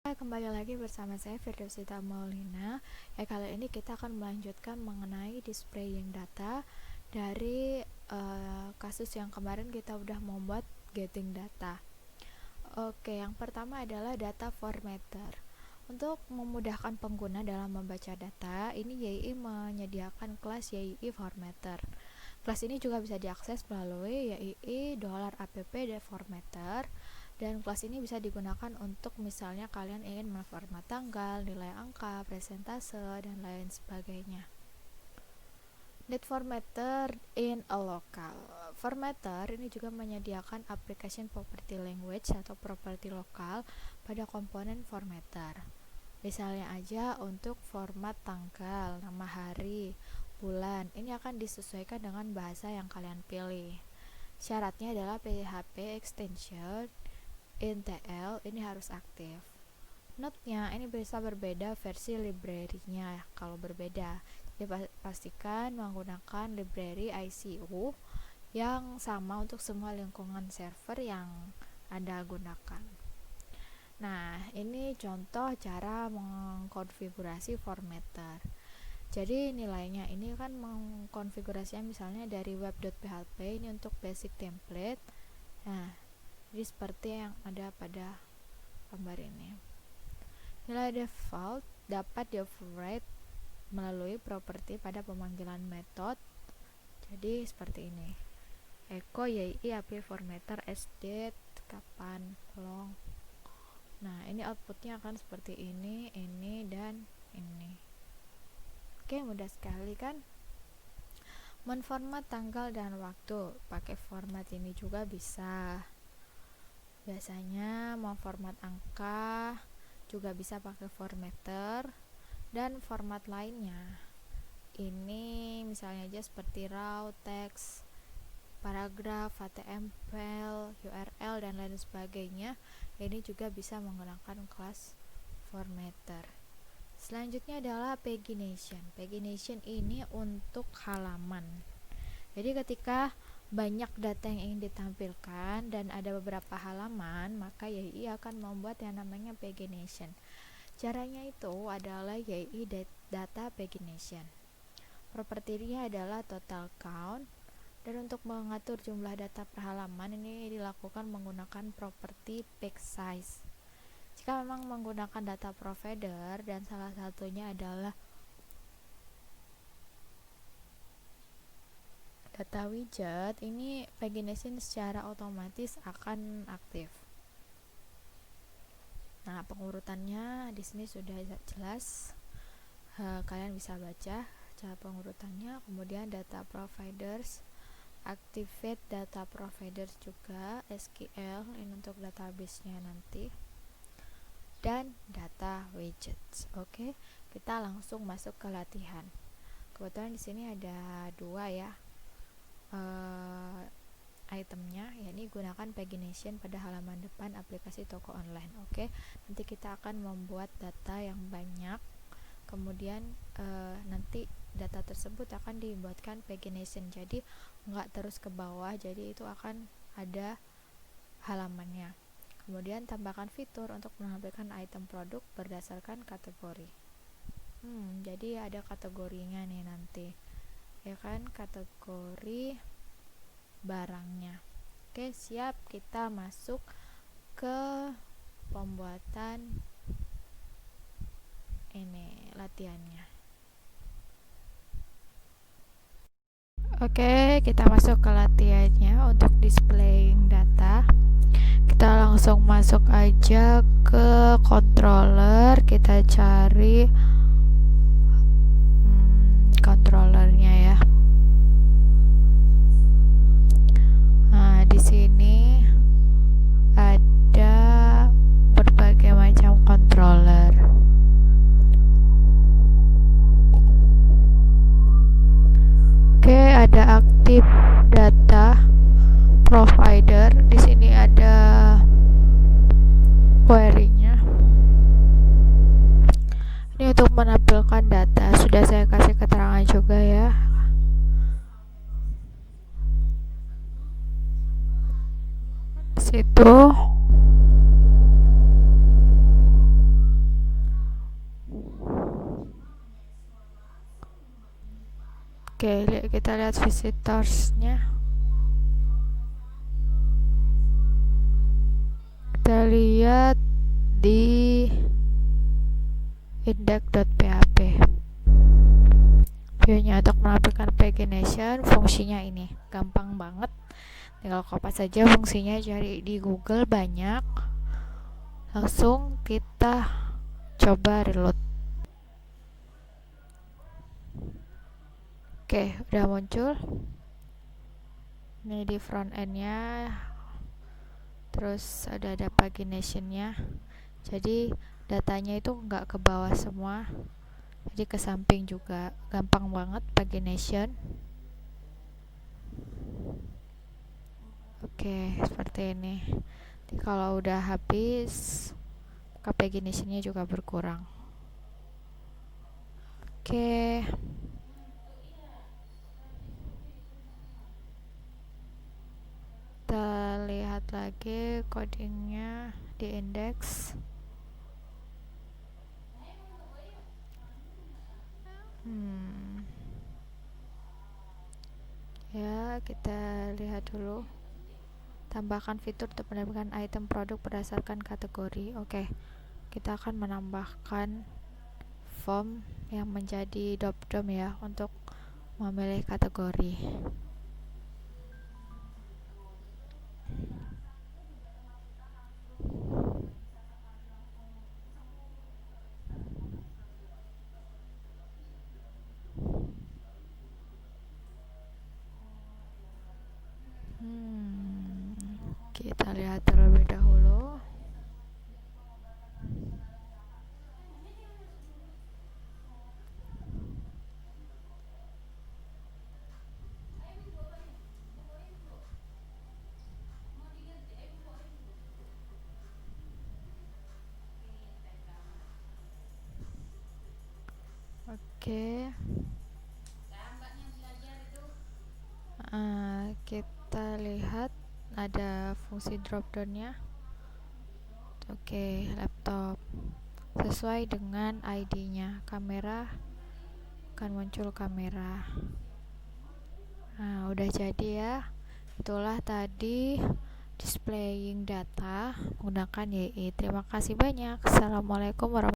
Kembali lagi bersama saya Firdausyita Maulina. Kali ini kita akan melanjutkan mengenai displaying data dari kasus yang kemarin kita udah membuat getting data. Yang pertama adalah data formatter. Untuk memudahkan pengguna dalam membaca data, ini YI menyediakan kelas YI formatter. Kelas ini juga bisa diakses melalui YI $app.formatter. Dan kelas ini bisa digunakan untuk misalnya kalian ingin memformat tanggal, nilai angka, presentase, dan lain sebagainya. Need formatter in a local. Formatter ini juga menyediakan application property language atau properti lokal pada komponen formatter. Misalnya aja untuk format tanggal, nama hari, bulan, ini akan disesuaikan dengan bahasa yang kalian pilih. Syaratnya adalah PHP extension INTL ini harus aktif. Note-nya ini bisa berbeda versi library-nya kalau berbeda. Jadi pastikan menggunakan library ICU yang sama untuk semua lingkungan server yang Anda gunakan. Nah, ini contoh cara mengkonfigurasi formatter. Jadi nilainya ini kan mengkonfigurasinya misalnya dari web.php ini untuk basic template. Nah, jadi seperti yang ada pada gambar ini. Nilai default dapat di-override melalui properti pada pemanggilan method. Jadi seperti ini. Echo YI API formatter sdate kapan long. Nah, ini outputnya akan seperti ini, dan ini. Oke, mudah sekali kan? Menformat tanggal dan waktu pakai format ini juga bisa. Biasanya mau format angka juga bisa pakai formatter dan format lainnya. Ini misalnya aja seperti raw, text, paragraf, HTML, URL dan lain sebagainya. Ini juga bisa menggunakan kelas formatter. Selanjutnya adalah pagination. Pagination ini untuk halaman. Jadi ketika banyak data yang ingin ditampilkan dan ada beberapa halaman, maka YI akan membuat yang namanya pagination. Caranya itu adalah YI data pagination. Propertinya adalah total count, dan untuk mengatur jumlah data per halaman ini dilakukan menggunakan properti page size. Jika memang menggunakan data provider dan salah satunya adalah data widget, ini pagination secara otomatis akan aktif. Nah, pengurutannya di sini sudah jelas. Kalian bisa baca cara pengurutannya. Kemudian data providers, activate data providers juga, SQL ini untuk database-nya nanti. Dan data widgets. Oke, kita langsung masuk ke latihan. Kebetulan di sini ada dua ya. Itemnya, yakni gunakan pagination pada halaman depan aplikasi toko online. Oke, nanti kita akan membuat data yang banyak, kemudian nanti data tersebut akan dibuatkan pagination, jadi nggak terus ke bawah, jadi itu akan ada halamannya. Kemudian tambahkan fitur untuk menampilkan item produk berdasarkan kategori. Jadi ada kategorinya nih nanti, ya kan, kategori barangnya. Oke, siap, kita masuk ke pembuatan ini latihannya. Oke, kita masuk ke latihannya untuk displaying data. Kita langsung masuk aja ke controller, kita cari controllernya ya. Nah, di sini ada berbagai macam controller. Oke, ada aktif data provider. Di sini ada query-nya. Ini untuk menampilkan data. Sudah saya kasih keterangan juga ya. Situ Oke, kita lihat visitorsnya. Kita lihat di index.php. Viewnya untuk menampilkan pagination, fungsinya ini gampang banget, tinggal copy saja fungsinya, cari di Google banyak. Langsung kita coba reload. Oke, udah muncul. Ini di front end-nya. Terus ada pagination-nya. Jadi datanya itu nggak ke bawah semua, jadi ke samping juga. Gampang banget pagination. Oke, seperti ini. Jadi kalau udah habis, pagination-nya juga berkurang. Oke. Kita lihat lagi codingnya di index. Ya, kita lihat dulu. Tambahkan fitur untuk menambahkan item produk berdasarkan kategori. Oke, kita akan menambahkan form yang menjadi drop-down ya untuk memilih kategori. Kita lihat terlebih dahulu. Oke. Kita lihat ada fungsi drop down-nya. Oke, laptop sesuai dengan ID-nya. Kamera akan muncul kamera. Nah, udah jadi ya. Itulah tadi displaying data menggunakan YI. Terima kasih banyak. Assalamualaikum warahmatullahi wabarakatuh.